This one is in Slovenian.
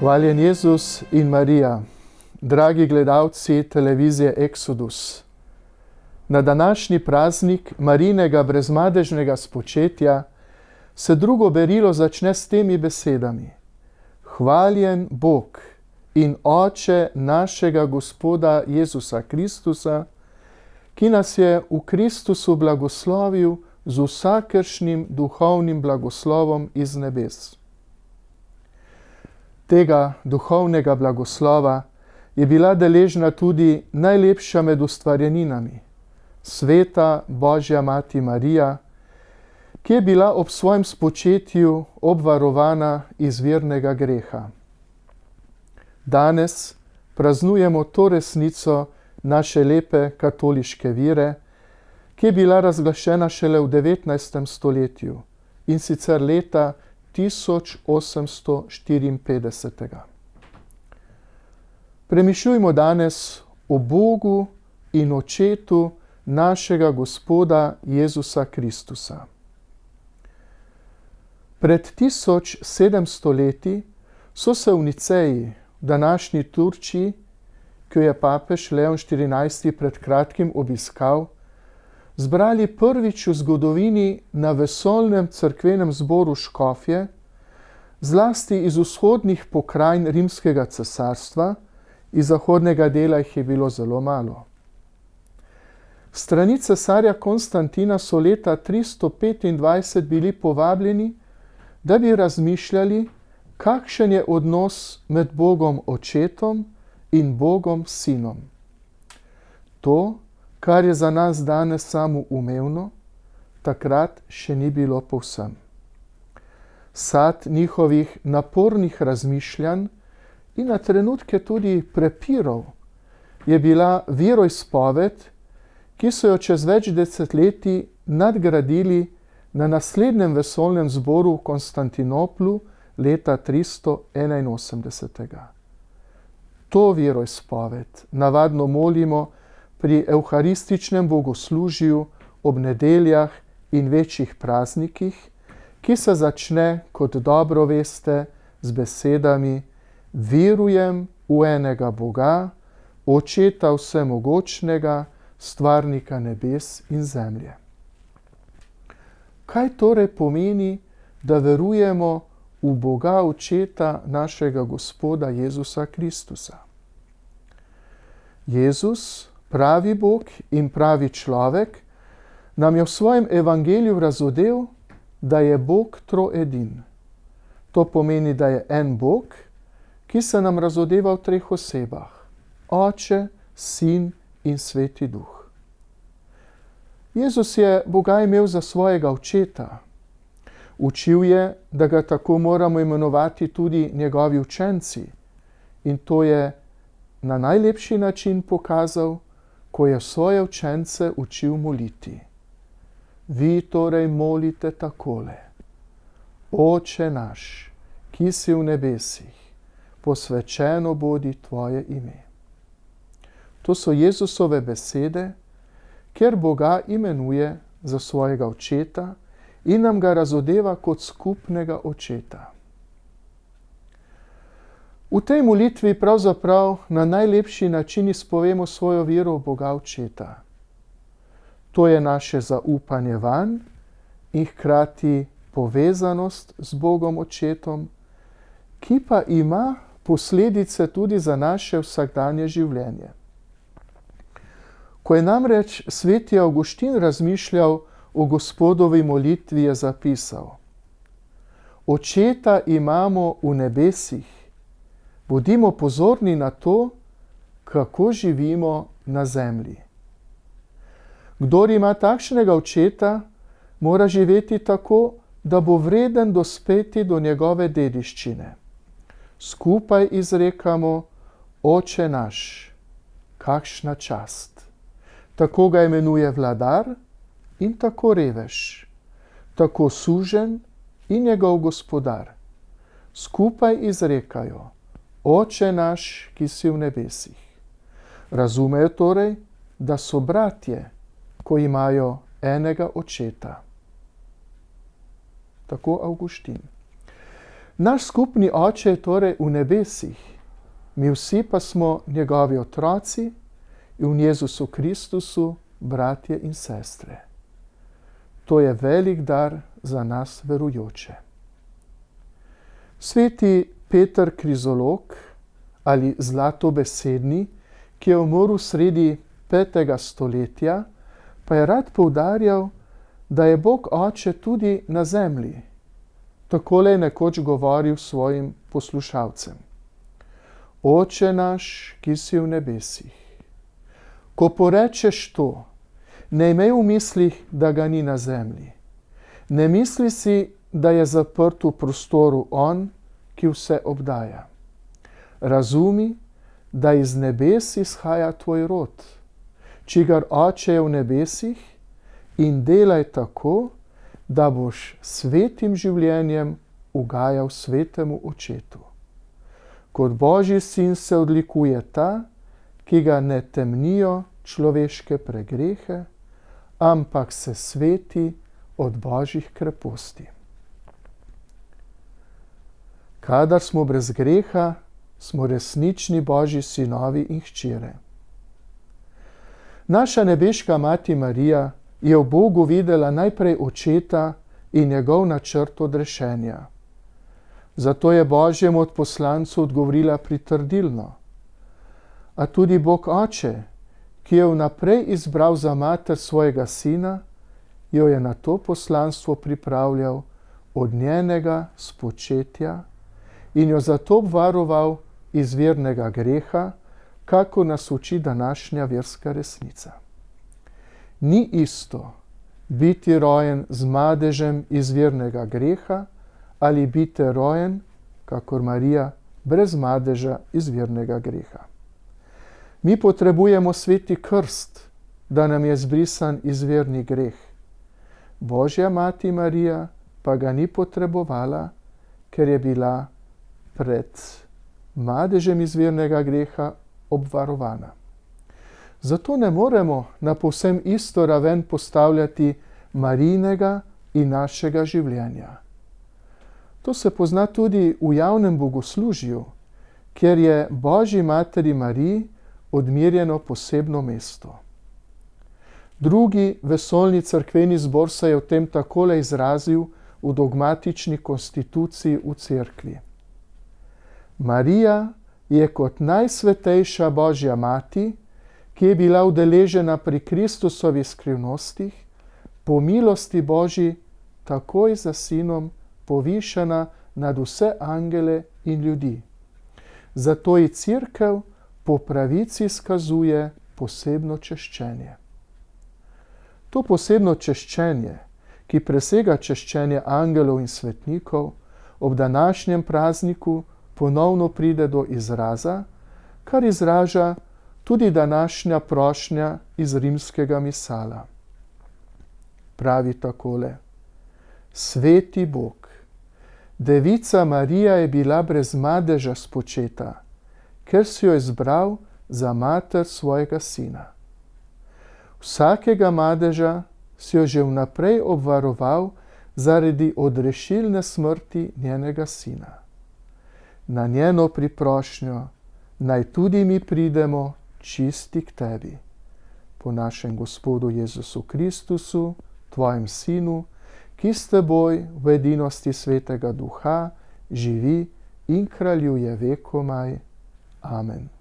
Hvaljen Jezus in Marija, dragi gledalci televizije Exodus. Na današnji praznik Marijinega brezmadežnega spočetja se drugo berilo začne s temi besedami. Hvaljen Bog in Oče našega Gospoda Jezusa Kristusa, ki nas je v Kristusu blagoslovil z vsakršnim duhovnim blagoslovom iz nebes. Tega duhovnega blagoslova je bila deležna tudi najlepša med ustvarjeninami, sveta Božja Mati Marija, ki je bila ob svojem spočetju obvarovana izvirnega greha. Danes praznujemo to resnico naše lepe katoliške vere, ki je bila razglašena šele v 19. stoletju in sicer leta 1854. Premišljujmo danes o Bogu in Očetu našega Gospoda Jezusa Kristusa. Pred 1700 leti so se v Niceji, v današnji Turčiji, ki jo je papež Leon XIV. Pred kratkim obiskal, zbrali prvič v zgodovini na vesoljnem cerkvenem zboru škofje, zlasti iz vzhodnih pokrajin Rimskega cesarstva, iz zahodnega dela jih je bilo zelo malo. Strani cesarja Konstantina so leta 325 bili povabljeni, da bi razmišljali, kakšen je odnos med Bogom Očetom in Bogom Sinom. To, kar je za nas danes samoumevno, takrat še ni bilo povsem. Sad njihovih napornih razmišljanj in na trenutke tudi prepirov je bila veroizpoved, ki so jo čez več desetletij nadgradili na naslednjem vesoljnem zboru v Konstantinoplu leta 381. To veroizpoved navadno molimo pri evharističnem bogoslužju ob nedeljah in večjih praznikih, ki se začne, kot dobro veste, z besedami: verujem v enega Boga, Očeta vsemogočnega, stvarnika nebes in zemlje. Kaj torej pomeni, da verujemo v Boga Očeta našega Gospoda Jezusa Kristusa? Jezus, pravi Bog in pravi človek, nam je v svojem evangeliju razodel, da je Bog troedin. To pomeni, da je en Bog, ki se nam razodeva v treh osebah: Oče, Sin in Sveti Duh. Jezus je Boga imel za svojega očeta. Učil je, da ga tako moramo imenovati tudi njegovi učenci, in to je na najlepši način pokazal, ko je svoje učence učil moliti. Vi torej molite takole: Oče naš, ki si v nebesih, posvečeno bodi tvoje ime. To so Jezusove besede, ker Boga imenuje za svojega očeta in nam ga razodeva kot skupnega očeta. V tej molitvi pravzaprav na najlepši način izpovemo svojo vero v Boga Očeta. To je naše zaupanje vanj in hkrati povezanost z Bogom Očetom, ki pa ima posledice tudi za naše vsakdanje življenje. Ko je namreč sveti Avguštin razmišljal o Gospodovi molitvi, je zapisal: Očeta imamo v nebesih, bodimo pozorni na to, kako živimo na zemlji. Kdor ima takšnega očeta, mora živeti tako, da bo vreden dospeti do njegove dediščine. Skupaj izrekamo: Oče naš, kakšna čast. Tako ga imenuje vladar in tako revež, tako suženj in njegov gospodar. Skupaj izrekajo: Oče naš, ki si v nebesih. Razumejo torej, da so bratje, ko imajo enega očeta. Tako Avguštin. Naš skupni Oče je torej v nebesih, mi vsi pa smo njegovi otroci in v Jezusu Kristusu bratje in sestre. To je velik dar za nas verujoče. Sveti Peter Krizolog ali Zlatobesedni, ki je umrl sredi 5. stoletja, pa je rad poudarjal, da je Bog Oče tudi na zemlji. Takole je nekoč govoril svojim poslušalcem. Oče naš, ki si v nebesih. Ko porečeš to, ne imej v mislih, da ga ni na zemlji. Ne misli si, da je zaprt v prostoru on, ki vse obdaja. Razumi, da iz nebes izhaja tvoj rod, čigar Oče je v nebesih, in delaj tako, da boš svetim življenjem ugajal svetemu Očetu. Kot Božji sin se odlikuje ta, ki ga ne temnijo človeške pregrehe, ampak se sveti od Božjih kreposti. Kadar smo brez greha, smo resnični Božji sinovi in hčere. Naša nebeška mati Marija je v Bogu videla najprej Očeta in njegov načrt odrešenja. Zato je Božjemu odposlancu odgovorila pritrdilno. A tudi Bog Oče, ki je vnaprej izbral za mater svojega sina, jo je na to poslanstvo pripravljal od njenega spočetja in jo zato obvaroval iz vernega greha, kako nas uči današnja verska resnica. Ni isto biti rojen z madežem iz vernega greha ali biti rojen, kakor Marija, brez madeža iz vernega greha. Mi potrebujemo sveti krst, da nam je zbrisan izvirni greh. Božja mati Marija pa ga ni potrebovala, ker je bila pred madežem izvirnega greha obvarovana. Zato ne moremo na povsem isto raven postavljati Marijinega in našega življenja. To se pozna tudi v javnem bogoslužju, kjer je Božji materi Mariji odmerjeno posebno mesto. Drugi vesoljni cerkveni zbor se je o tem takole izrazil v dogmatični konstituciji v cerkvi. Marija je kot najsvetejša Božja mati, ki je bila udeležena pri Kristusovih skrivnostih, po milosti Božji takoj za sinom povišana nad vse angele in ljudi. Zato ji cerkev po pravici izkazuje posebno češčenje. To posebno češčenje, ki presega češčenje angelov in svetnikov, ob današnjem prazniku ponovno pride do izraza, kar izraža tudi današnja prošnja iz rimskega misala. Pravi takole: Sveti Bog, Devica Marija je bila brez madeža spočeta, ker si jo izbral za mater svojega sina. Vsakega madeža si jo že vnaprej obvaroval zaradi odrešilne smrti njenega sina. Na njeno priprošnjo naj tudi mi pridemo čisti k tebi. Po našem Gospodu Jezusu Kristusu, tvojem sinu, ki s teboj v edinosti Svetega Duha živi in kraljuje vekomaj. Amen.